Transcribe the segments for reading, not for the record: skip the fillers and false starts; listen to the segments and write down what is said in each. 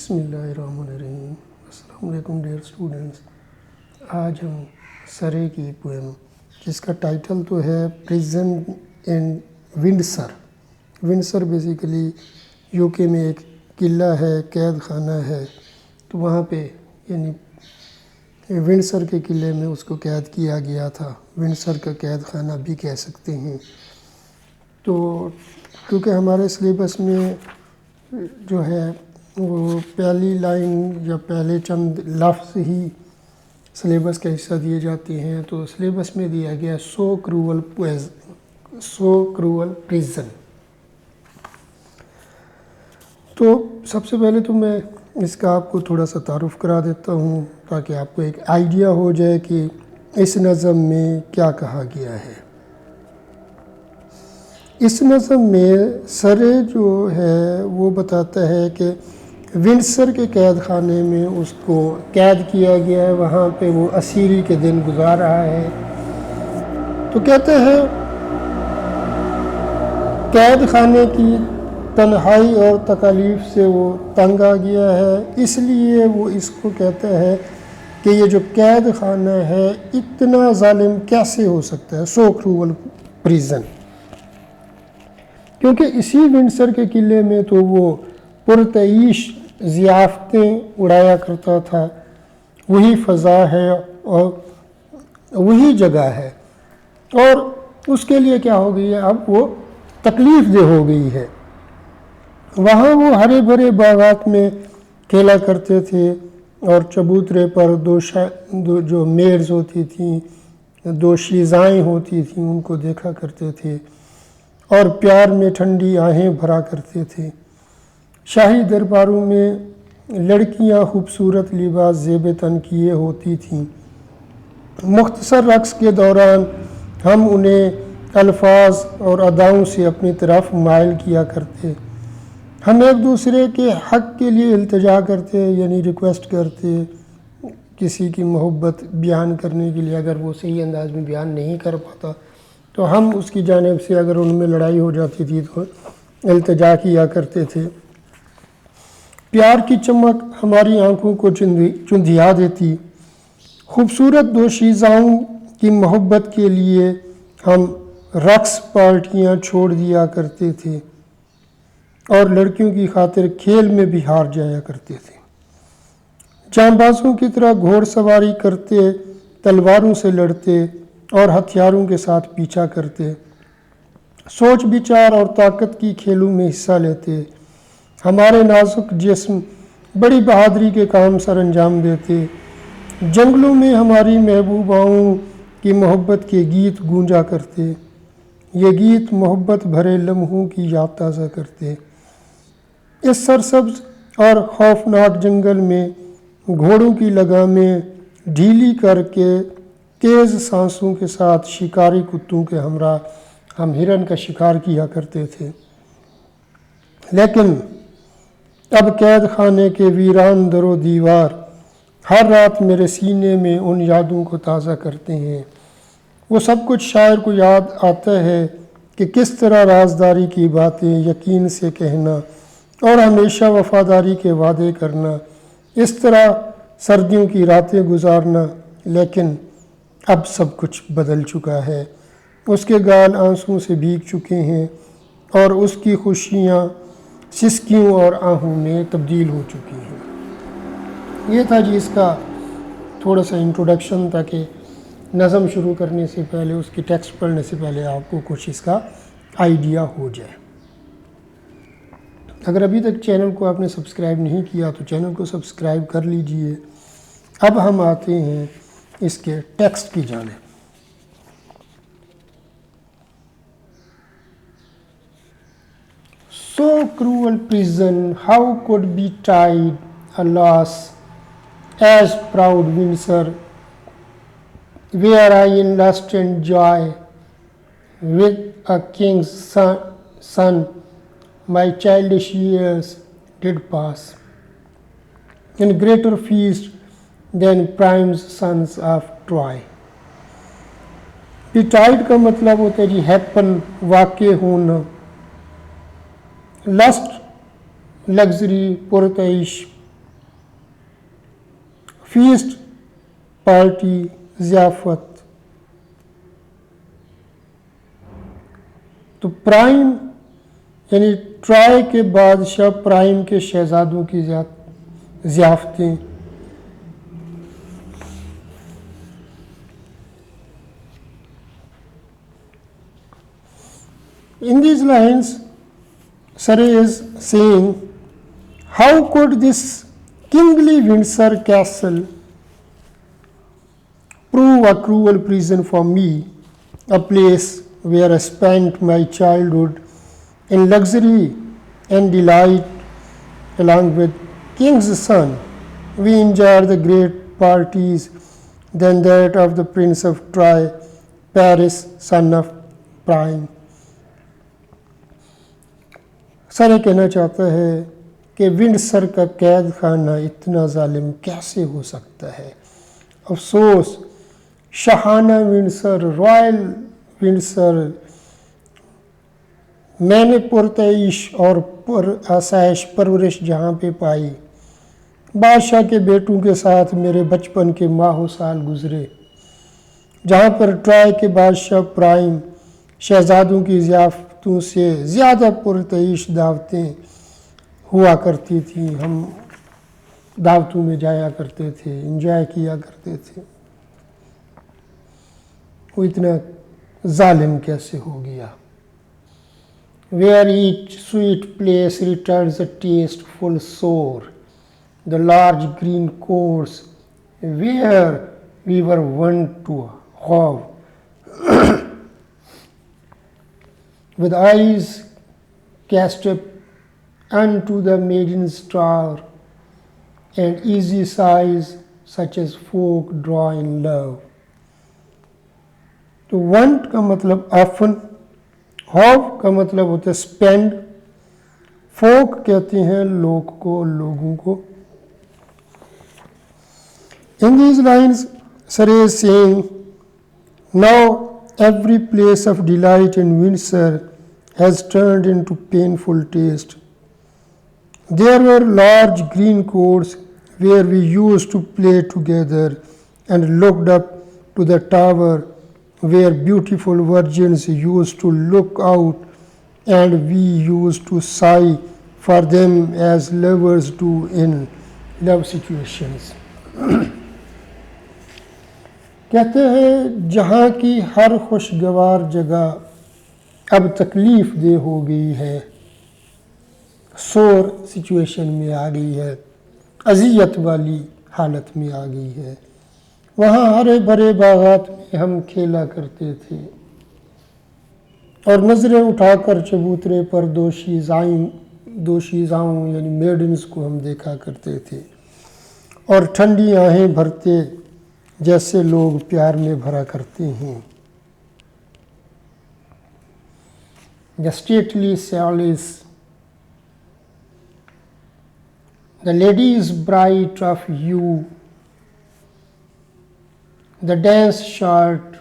बिस्मिल्लाहिर्रहमानिर्रहीम। अस्सलाम वालेकुम डियर स्टूडेंट्स। आज हम सरे की पोएम जिसका टाइटल तो है प्रिजन इन विंडसर। विंडसर बेसिकली यूके में एक किला है, कैद खाना है। तो वहाँ पे यानी विंडसर के किले में उसको कैद किया गया था। विंडसर का कैद खाना भी कह सकते हैं। तो क्योंकि हमारे सिलेबस में जो है वो पहली लाइन या पहले चंद लफ्ज़ ही सिलेबस का हिस्सा दिए जाते हैं, तो सिलेबस में दिया गया सो क्रूअल प्रिजन। तो सबसे पहले तो मैं इसका आपको थोड़ा सा तारुफ़ करा देता हूँ ताकि आपको एक आइडिया हो जाए कि इस नज़म में क्या कहा गया है। इस नज़म में सरे जो है वो बताता है कि विंडसर के कैद खाने में उसको कैद किया गया है, वहाँ पे वो असीरी के दिन गुजार रहा है। तो कहते हैं कैद खाने की तन्हाई और तकालीफ से वो तंग आ गया है, इसलिए वो इसको कहता है कि ये जो कैद खाना है इतना जालिम कैसे हो सकता है, सो क्रूअल प्रिजन। क्योंकि इसी विंडसर के किले में तो वो पुरतईश ज़ियाफ़तें उड़ाया करता था। वही फ़ज़ा है और वही जगह है, और उसके लिए क्या हो गई है, अब वो तकलीफ़ दे हो गई है। वहाँ वो हरे भरे बागात में खेला करते थे और चबूतरे पर दो जो मेड्स होती थी, दो शीज़ाएँ होती थी, उनको देखा करते थे और प्यार में ठंडी आहें भरा करते थे। शाही दरबारों में लड़कियां खूबसूरत लिबास ज़ेब तन किए होती थीं। मुख्तसर रक़्स के दौरान हम उन्हें अल्फाज और अदाओं से अपनी तरफ माइल किया करते। हम एक दूसरे के हक़ के लिए इल्तिजा करते, यानी रिक्वेस्ट करते किसी की मोहब्बत बयान करने के लिए। अगर वो सही अंदाज में बयान नहीं कर पाता तो हम उसकी जानिब से, अगर उनमें लड़ाई हो जाती थी तो इल्तिजा किया करते थे। प्यार की चमक हमारी आंखों को चुंधिया देती। खूबसूरत दोशीज़ाओं की मोहब्बत के लिए हम रक़्स पार्टियां छोड़ दिया करते थे और लड़कियों की खातिर खेल में भी हार जाया करते थे। जांबाजों की तरह घोड़सवारी करते, तलवारों से लड़ते और हथियारों के साथ पीछा करते। सोच विचार और ताकत की खेलों में हिस्सा लेते। हमारे नाजुक जिस्म बड़ी बहादुरी के काम सर अंजाम देते। जंगलों में हमारी महबूबाओं की मोहब्बत के गीत गूंजा करते। ये गीत मोहब्बत भरे लम्हों की याद ताज़ा करते। इस सरसब्ज और खौफनाक जंगल में घोड़ों की लगामें ढीली करके तेज़ सांसों के साथ शिकारी कुत्तों के हमरा हम हिरन का शिकार किया करते थे। लेकिन अब कैद खाने के वीरान दरो दीवार हर रात मेरे सीने में उन यादों को ताज़ा करते हैं। वो सब कुछ शायर को याद आता है कि किस तरह राजदारी की बातें यकीन से कहना और हमेशा वफादारी के वादे करना, इस तरह सर्दियों की रातें गुजारना। लेकिन अब सब कुछ बदल चुका है। उसके गाल आंसुओं से भीग चुके हैं और उसकी खुशियाँ सिसकियों और आहों में तब्दील हो चुकी हैं। ये था जी इसका थोड़ा सा इंट्रोडक्शन, ताकि नज़म शुरू करने से पहले, उसकी टेक्स्ट पढ़ने से पहले आपको कुछ इसका आइडिया हो जाए। अगर अभी तक चैनल को आपने सब्सक्राइब नहीं किया तो चैनल को सब्सक्राइब कर लीजिए। अब हम आते हैं इसके टेक्स्ट की जानिब। So cruel prison, how could be tied, alas, as proud Windsor, where I in lust and joy, with a king's son, my childish years did pass, in greater feast than Priam's sons of Troy. Betide का मतलब होता है जी happen, वाक़े होना, lust luxury पुरतईश, feast party ज़ियाफ़त। तो prime यानी Troy के बादशाह प्राइम के शहजादों की ज़ियाफ़तें। In these lines, Surrey is saying, how could this kingly Windsor castle prove a cruel prison for me, a place where I spent my childhood in luxury and delight along with king's son. We enjoyed the great parties than that of the Prince of Troy, Paris, son of Priam. सारे कहना चाहता है कि Windsor का कैद खाना इतना जालिम कैसे हो सकता है। अफसोस शाहाना विंडसर, रॉयल विंडसर, मैंने पुरतईश और आसाइश परवरिश जहाँ पे पाई, बादशाह के बेटों के साथ मेरे बचपन के माहो साल गुजरे, जहाँ पर ट्रॉय के बादशाह प्राइम शहजादों की ज़ियाफ़तों से ज़्यादा पुरतईश दावतें हुआ करती थी। हम दावतों में जाया करते थे, एंजॉय किया करते थे। वो इतना जालिम कैसे हो गया। Where each sweet place returns a tasteful sore, the large green courts where we were wont to hove, with eyes cast up unto the maiden's star, and easy sighs such as folk draw in love. तो want का मतलब often, hove का मतलब होता है spend, folk कहते हैं लोग को, लोगों को। In these lines, Surrey is saying, now every place of delight in Windsor has turned into painful taste. There were large green courts where we used to play together and looked up to the tower where beautiful virgins used to look out, and we used to sigh for them as lovers do in love situations. कहते हैं जहाँ की हर खुशगवार जगह अब तकलीफ़ दे हो गई है, सोर सिचुएशन में आ गई है, अजियत वाली हालत में आ गई है। वहाँ हरे भरे बागात में हम खेला करते थे और नज़रें उठाकर चबूतरे पर दोशीज़ाओं यानी मेडन्स को हम देखा करते थे और ठंडी आहें भरते जैसे लोग प्यार में भरा करते हैं। The stately sallies, the ladies bright of hue, the dance short,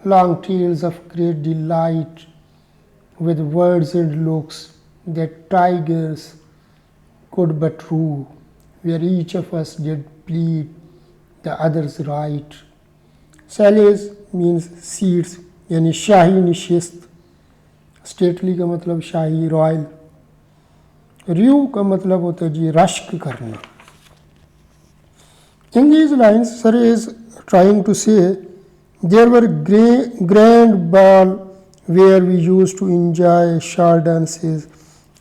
long tales of great delight, with words and looks that tigers could but rue, where each of us did plead the other's right. Sallies means seats यानी शाही निशिस्त, stately का मतलब शाही royal, रियू का मतलब होता है जी रश्क करना। In these lines, Surrey is trying to say there were grand ball where we used to enjoy short dances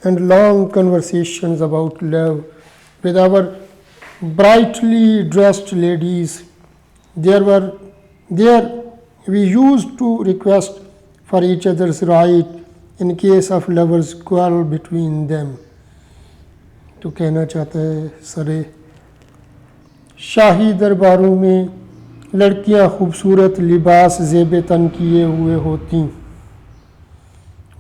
and long conversations about love with our brightly dressed ladies. There we used to request for each other's right in case of lovers quarrel between them. तो कहना चाहता है सरे, शाही दरबारों में लड़कियां खूबसूरत लिबास ज़ेब तन किए हुए होती,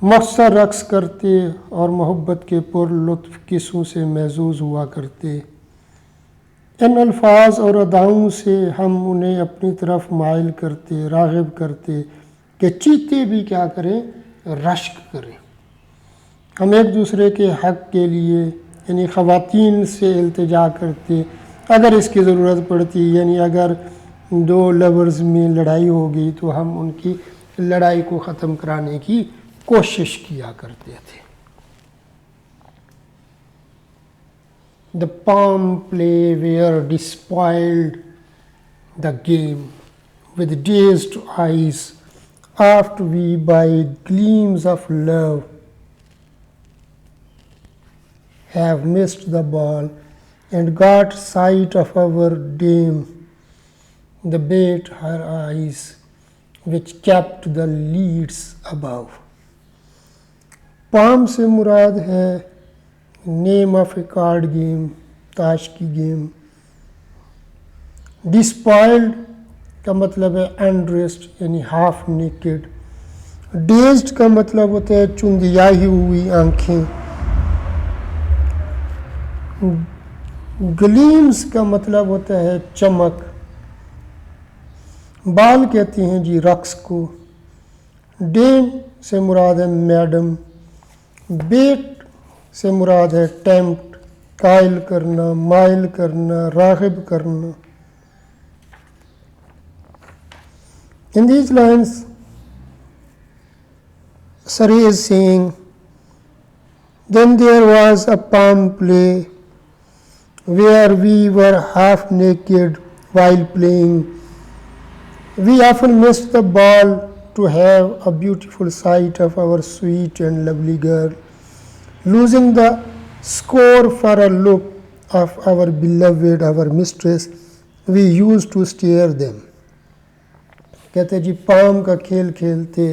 मख्सर रक्स करते और मोहब्बत के पुरलुत्फ़ किस्सों से महजूज़ हुआ करते। इन अल्फाज और अदाओं से हम उन्हें अपनी तरफ माइल करते, राग़िब करते कि चीते भी क्या करें, रश्क करें। हम एक दूसरे के हक़ के लिए यानी ख़वातीन से इल्तिजा करते अगर इसकी ज़रूरत पड़ती, यानी अगर दो लवर्स में लड़ाई हो गई तो हम उनकी लड़ाई को ख़त्म कराने की कोशिश किया करते थे। The palm play were despoiled the game with dazed eyes after we by gleams of love have missed the ball and got sight of our dame, the bait her eyes which kept the leads above. Palm से मुराद है name of A card game, ताश की game. डिस्पॉइल्ड का मतलब है undressed यानी half naked. Dazed का मतलब होता है चुंधियाई हुई आंखें। ग्लीम्स का मतलब होता है चमक। बाल कहते हैं जी रक्स को। डेम से मुराद है मैडम। बेट से मुराद है टेम्प्ट, कायल करना, माइल करना, राग़िब करना। In these lines, Sari is saying, then there was a palm play where we were half naked while playing. We often missed the ball to have a beautiful sight of our sweet and lovely girl, losing the score for a look of our beloved, our mistress. We used to stare them. कहते जी palm का खेल खेलते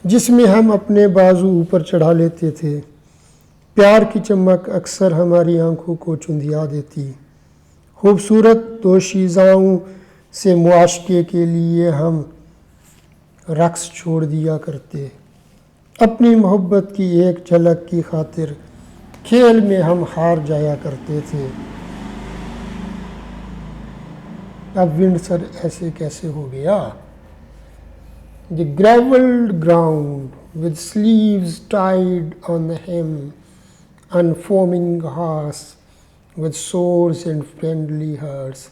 जिसमें हम अपने बाजू ऊपर चढ़ा लेते थे। प्यार की चमक अक्सर हमारी आंखों को चुंधिया देती। खूबसूरत दोशीज़ाओं से मुआशके के लिए हम रक्स छोड़ दिया करते। अपनी मोहब्बत की एक झलक की खातिर खेल में हम हार जाया करते थे। अब विंडसर ऐसे कैसे हो गया? The gravelled ground with sleeves tied on the hem, unfoaming horse with swords and friendly hearts,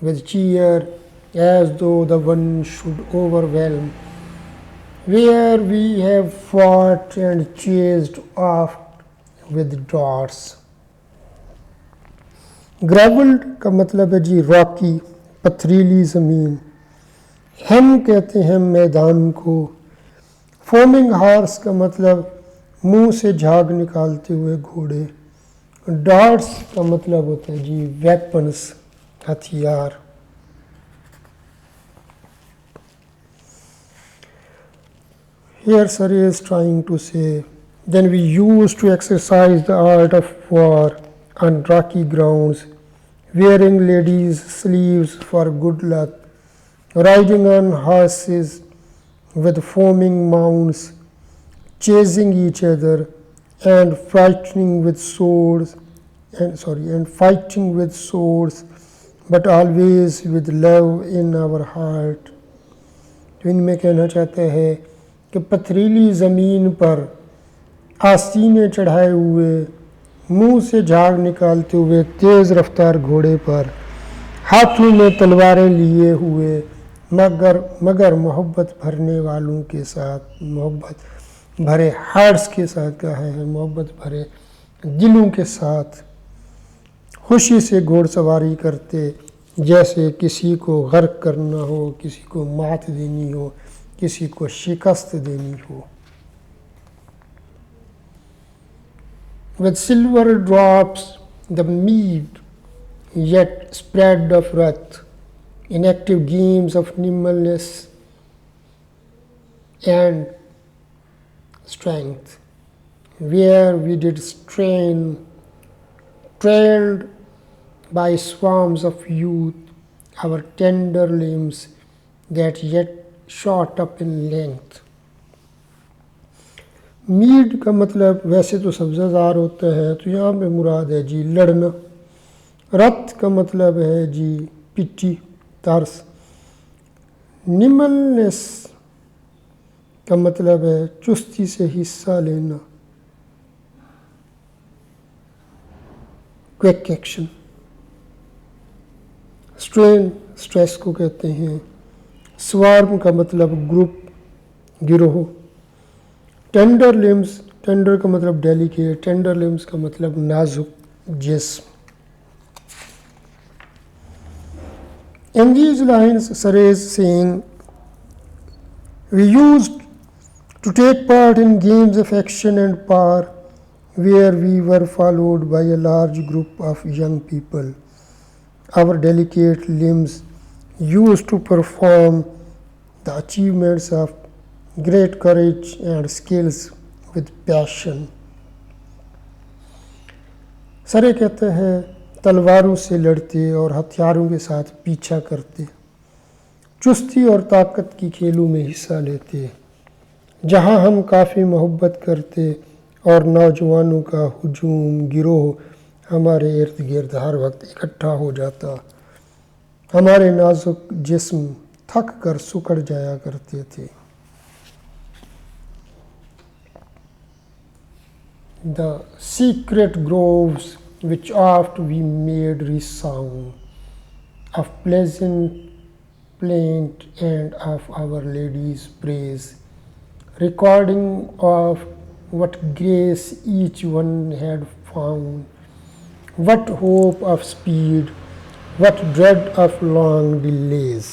with cheer as though the one should overwhelm, where we have fought and chased oft with darts. Gravelled का मतलब है जी Rocky, पथरीली ज़मीन। हम कहते हैं मैदान को। फोमिंग हॉर्स का मतलब मुंह से झाग निकालते हुए घोड़े। डार्ट्स का मतलब होता है जी वेपन्स, हथियार। Here Sari is trying to say, then we used to exercise the art of war on rocky grounds, wearing ladies' sleeves for good luck, riding on horses with foaming mounts, chasing each other and fighting with swords, but always with love in our heart. तो इनमें कहना चाहते हैं कि पथरीली ज़मीन पर आस्तीने चढ़ाए हुए, मुंह से झाग निकालते हुए तेज़ रफ्तार घोड़े पर, हाथों में तलवारें लिए हुए, मगर मोहब्बत भरने वालों के साथ, मोहब्बत भरे हार्ट्स के साथ कहा है, मोहब्बत भरे दिलों के साथ खुशी से घोड़सवारी करते, जैसे किसी को गर्क करना हो, किसी को मात देनी हो, किसी को शिकस्त देनी हो। With silver drops the mead yet spread of wrath, in active games of nimbleness and strength, where we did strain, trailed by swarms of youth, our tender limbs that yet shot up in length. Meed का मतलब वैसे तो सब्ज़ाजार होता है, तो यहाँ पे मुराद है जी लड़ना। रत का मतलब है जी पिट्टी, तरस। निमलनेस का मतलब है चुस्ती से हिस्सा लेना, क्विक एक्शन। स्ट्रेन स्ट्रेस को कहते हैं। स्वार्म का मतलब ग्रुप, गिरोह। टेंडर लिम्स, टेंडर का मतलब डेलिकेट, टेंडर लिम्स का मतलब नाजुक जिस्म। In these lines, Sare is saying, we used to take part in games of action and power where we were followed by a large group of young people. Our delicate limbs used to perform the achievements of great courage and skills with passion. सरे कहते हैं तलवारों से लड़ते और हथियारों के साथ पीछा करते, चुस्ती और ताकत की खेलों में हिस्सा लेते, जहां हम काफ़ी मोहब्बत करते और नौजवानों का हुजूम गिरोह हमारे इर्द गिर्द हर वक्त इकट्ठा हो जाता। हमारे नाजुक जिस्म थक कर सुकड़ जाया करते थे। The secret groves which oft we made resound of pleasant plaint and of Our Lady's praise, recording of what grace each one had found, what hope of speed, what dread of long delays.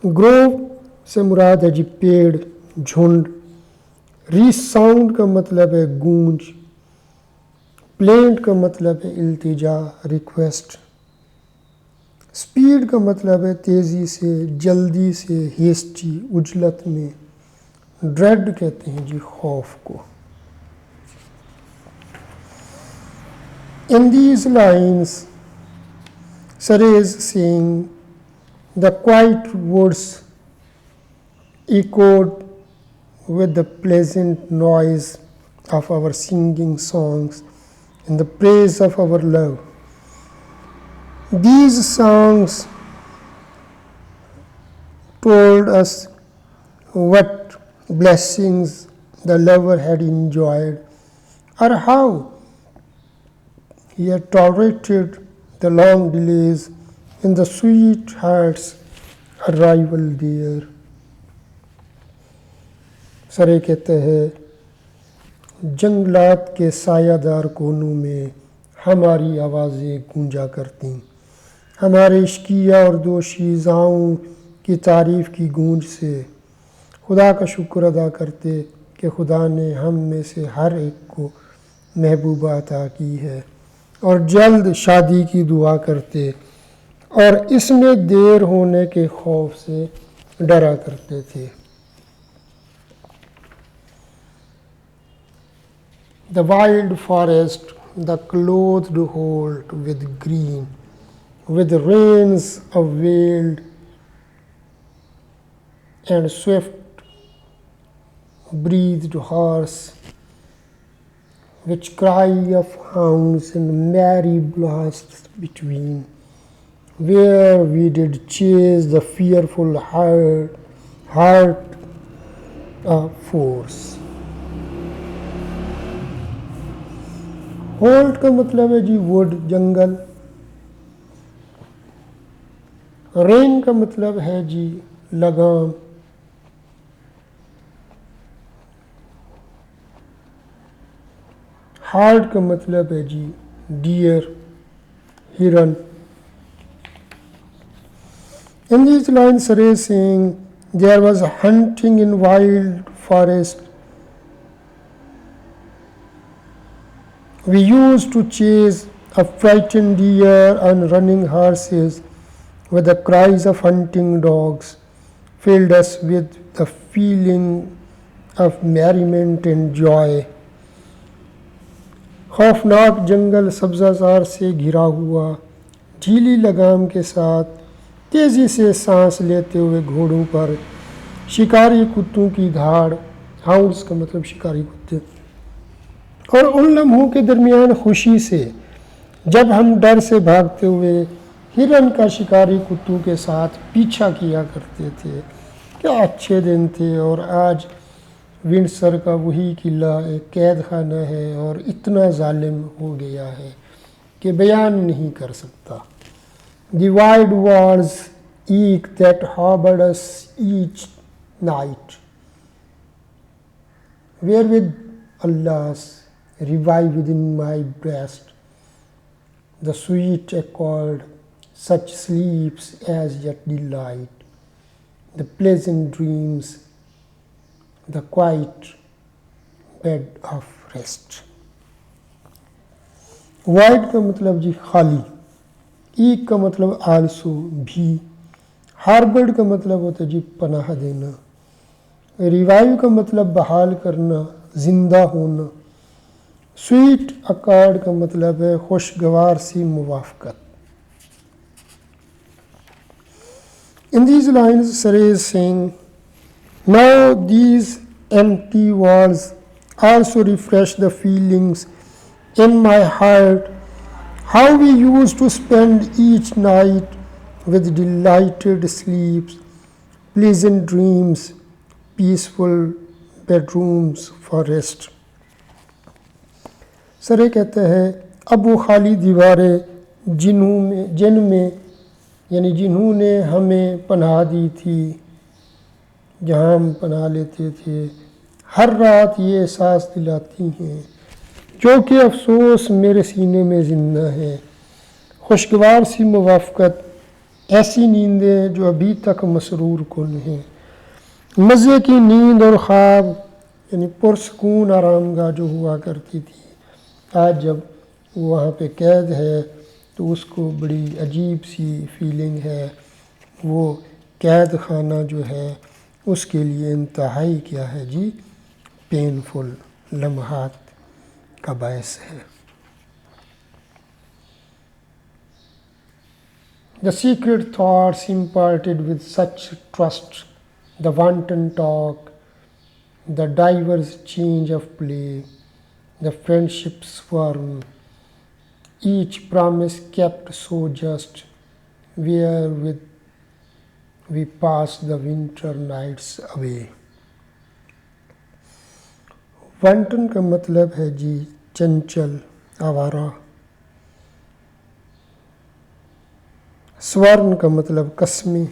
Grove से मुराद है जी पेड़, झुंड। रीसाउंड का मतलब है गूंज। Plaint का मतलब है इल्तिजा, रिक्वेस्ट। स्पीड का मतलब है तेज़ी से, जल्दी से, हेस्टी, उजलत में। ड्रेड कहते हैं जी खौफ को। In these lines, Sare is saying, the quiet woods echoed with the pleasant noise of our singing songs in the praise of our love. These songs told us what blessings the lover had enjoyed, or how he had tolerated the long delays in the sweetheart's arrival there. सरे कहते हैं जंगलात के सायादार कोनों में हमारी आवाज़ें गूंजा करती, हमारे इश्किया और दोशीज़ाओं की तारीफ़ की गूंज से खुदा का शुक्र अदा करते कि खुदा ने हम में से हर एक को महबूबा अता की है, और जल्द शादी की दुआ करते और इसमें देर होने के खौफ से डरा करते थे। The wild forest, the clothed hold with green, with rains of veiled and swift breathed horse, which cry of hounds and merry blasts between, where we did chase the fearful heart of force. Hold का मतलब है जी would, jungle. Rain का मतलब है जी लगाम। Heart का मतलब है जी डियर, हिरन। In these lines, Sare is saying there was hunting in wild forest. We used to chase a frightened deer and running horses with the cries of hunting dogs, filled us with the feeling of merriment and joy. खौफनाक जंगल सब्ज़ाज़ार से घिरा हुआ, ढीली लगाम के साथ तेज़ी से सांस लेते हुए घोड़ों पर शिकारी कुत्तों की धाड़, हाउंड्स का मतलब शिकारी कुत्ते, और उन लम्हों के दरमियान खुशी से जब हम डर से भागते हुए हिरन का शिकारी कुत्तों के साथ पीछा किया करते थे। क्या अच्छे दिन थे, और आज विंडसर का वही किला एक कैद खाना है और इतना जालिम हो गया है कि बयान नहीं कर सकता। The wide walls ache that harbored us each night, wherewith Allah's revive within my breast the sweet accord, such sleeps as yet delight, the pleasant dreams, the quiet bed of rest। Wide का मतलब जी खाली, ईक का मतलब आलसू भी, harboured का मतलब होता है जी पनाह देना, रिवाइव का मतलब बहाल करना, जिंदा होना, स्वीट अकॉर्ड का मतलब है खुशगवार सी मुवाफकत। In these lines, Sare is saying, now these empty walls also refresh the feelings in my heart, how we used to spend each night with delighted sleeps, pleasant dreams, peaceful bedrooms for rest। सरे कहते हैं अब वो खाली दीवारें जिनमें यानी जिन्होंने हमें पनाह दी थी, जहाँ हम पनाह लेते थे, हर रात ये एहसास दिलाती हैं जो कि अफसोस मेरे सीने में ज़िंदा है, खुशगवार सी मुवाफ़क़त, ऐसी नींदें जो अभी तक मसरूर कुन हैं, मज़े की नींद और ख्वाब यानी पुरसकून आरामगाह जो हुआ करती थी, आज जब वो वहाँ पे कैद है तो उसको बड़ी अजीब सी फीलिंग है। वो कैद खाना जो है उसके लिए इंतहाई क्या है जी, पेनफुल लम्हात का बायस है। The secret thoughts imparted with such trust, the wanton talk, the diverse change of play, the friendship swarm, each promise kept so just, wherewith we pass the winter nights away। Wanton का मतलब है जी चंचल, आवारा। स्वर्ण का मतलब कस्में।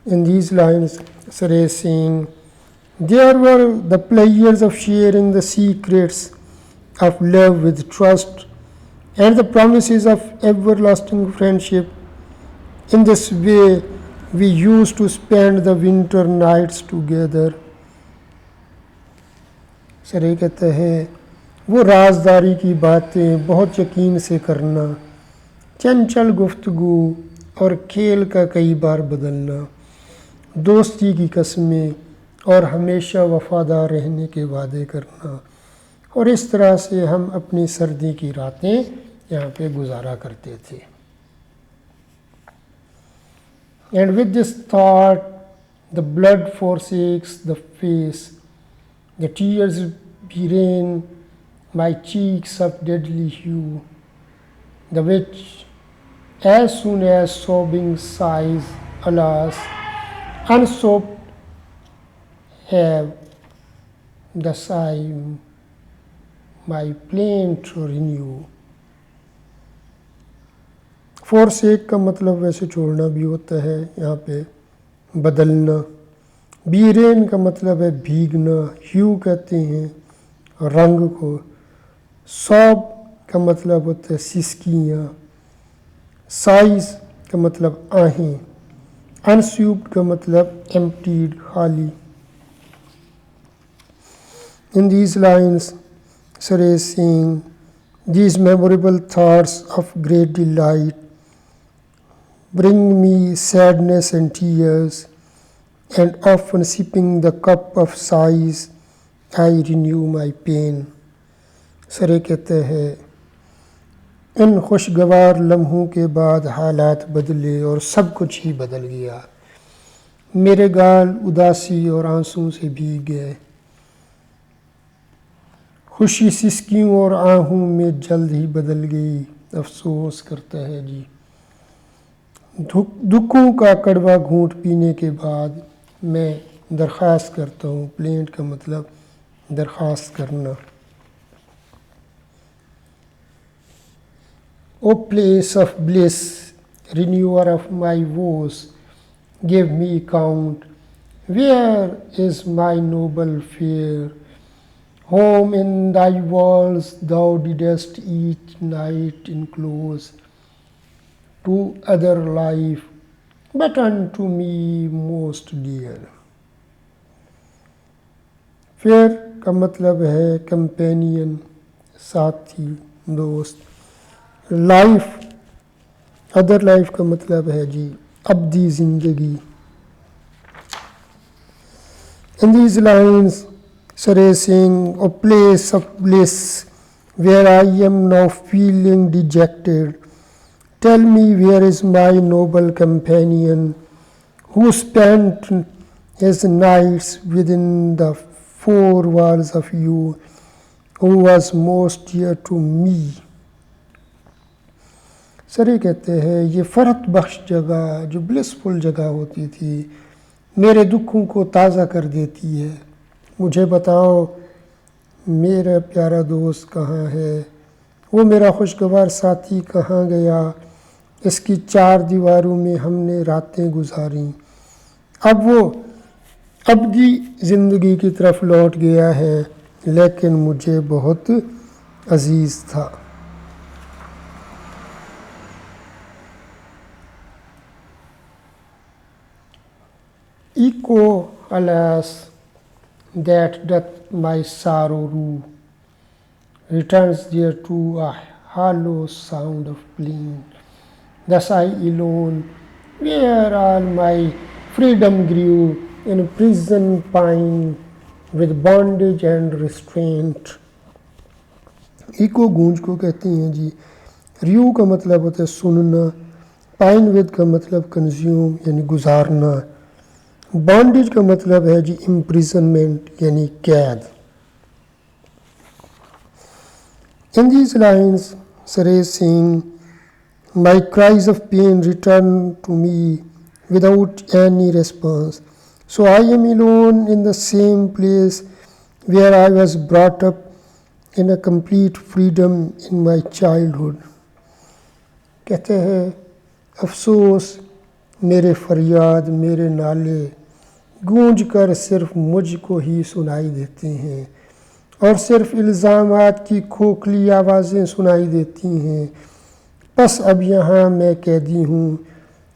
In these lines, Sare is saying, there were the pleasures of sharing the secrets of love with trust and the promises of everlasting friendship. In this way, we used to spend the winter nights together। सरे कहते हैं वो राजदारी की बातें बहुत यकीन से करना, चंचल गुफ्तगू और खेल का कई बार बदलना, दोस्ती की कस्में और हमेशा वफादार रहने के वादे करना, और इस तरह से हम अपनी सर्दी की रातें यहाँ पे गुजारा करते थे। And with this thought, the blood forsakes the face, the tears begin my cheeks of deadly hue, the which, as soon as sobbing sighs, alas, unsopped have the sigh my plaint to renew। Forsake का मतलब वैसे छोड़ना भी होता है, यहाँ पे बदलना। बीरेन का मतलब है भीगना, ह्यू कहते हैं रंग को। सॉब का मतलब होता है सिसकियाँ। साइज का मतलब आहें। अनस्यूप्ड का मतलब एम्प्टीड, खाली। In these lines, Sare is saying, these memorable thoughts of great delight bring me sadness and tears, and often sipping the cup of sighs, I renew my pain। सरे कहते हैं इन खुशगवार लम्हों के बाद हालात बदले और सब कुछ ही बदल गया। मेरे गाल उदासी और आंसू से भीग गए, खुशी सिसकियों और आहूं में जल्द ही बदल गई। अफसोस करता है जी, दुखों का कड़वा घूंट पीने के बाद मैं दरख्वास्त करता हूँ। प्लेंट का मतलब दरख्वास्त करना। O place of bliss, renewer of my vows, give me count, where is my noble fair, home in thy walls thou didst each night enclose, to other life but unto me most dear। Fair का मतलब है companion, साथी, दोस्त। Life, other life का मतलब है जी अब्दी ज़िंदगी। In these lines, Sir is saying, "O place of bliss, where I am now feeling dejected, tell me where is my noble companion, who spent his nights within the four walls of you, who was most dear to me"। Sir ये कहते हैं, ये फ़रहत बख्श जगह जो blissful जगह होती थी, मेरे दुखों को ताज़ा कर देती है। मुझे बताओ मेरा प्यारा दोस्त कहाँ है, वो मेरा खुशगवार साथी कहाँ गया। इसकी चार दीवारों में हमने रातें गुजारी, अब वो अब्दी ज़िंदगी की तरफ लौट गया है, लेकिन मुझे बहुत अजीज़ था। Echo, alas, that doth my sorrow rue, returns there to a hollow sound of plaint. Thus I alone, where all my freedom grew, in prison pine with bondage and restraint। Echo गूंज को कहते हैं जी। रियू का मतलब होता है सुनना, pine with का मतलब कंज्यूम यानी गुजारना, बॉन्डेज का मतलब है जी इम्प्रिजनमेंट यानी कैद। In these lines sir is saying, my cries of pain return to me without any response, so I am alone in the same place where I was brought up in a complete freedom in my childhood। कहते हैं अफसोस, मेरे फरियाद, मेरे नाले गूंज कर सिर्फ मुझको ही सुनाई देते हैं, और सिर्फ इल्ज़ामात की खोखली आवाज़ें सुनाई देती हैं। बस अब यहाँ मैं कैदी हूँ,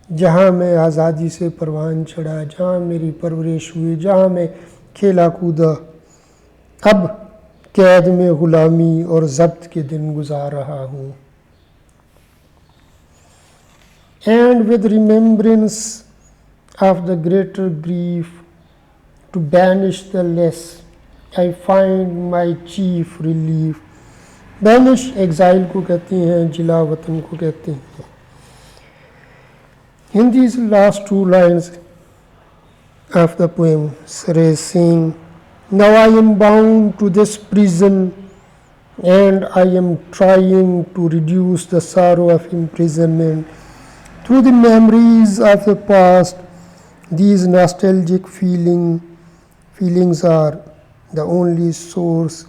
जहाँ मैं आज़ादी से परवान चढ़ा, जहाँ मेरी परवरिश हुई, जहाँ मैं खेला कूदा, अब कैद में ग़ुलामी और ज़ब्त के दिन गुजार रहा हूँ। And with remembrance of the greater grief, to banish the less, I find my chief relief। Banish exile को कहती हैं, जिला वतन को कहते हैं। In these last two lines of the poem, Sir is saying, now I am bound to this prison, and I am trying to reduce the sorrow of imprisonment through the memories of the past. These nostalgic feelings are the only source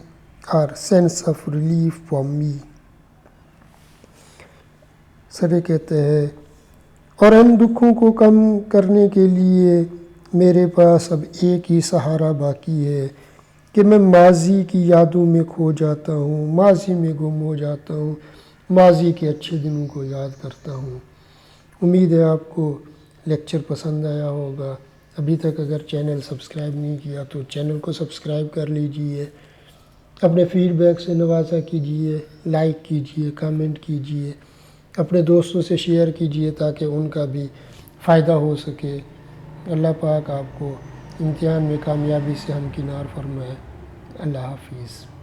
or sense of relief for me। Sir कहते हैं, और इन दुखों को कम करने के लिए मेरे पास अब एक ही सहारा बाकी है कि मैं माजी की यादों में खो जाता हूँ, माजी में गुम हो जाता हूँ, माजी के अच्छे दिनों को याद करता हूँ। उम्मीद है आपको लेक्चर पसंद आया होगा। अभी तक अगर चैनल सब्सक्राइब नहीं किया तो चैनल को सब्सक्राइब कर लीजिए, अपने फीडबैक से नवाजा कीजिए, लाइक कीजिए, कमेंट कीजिए, अपने दोस्तों से शेयर कीजिए ताकि उनका भी फ़ायदा हो सके। अल्लाह पाक आपको इम्तिहान में कामयाबी से हमकिनार फरमाए। अल्लाह हाफिज़।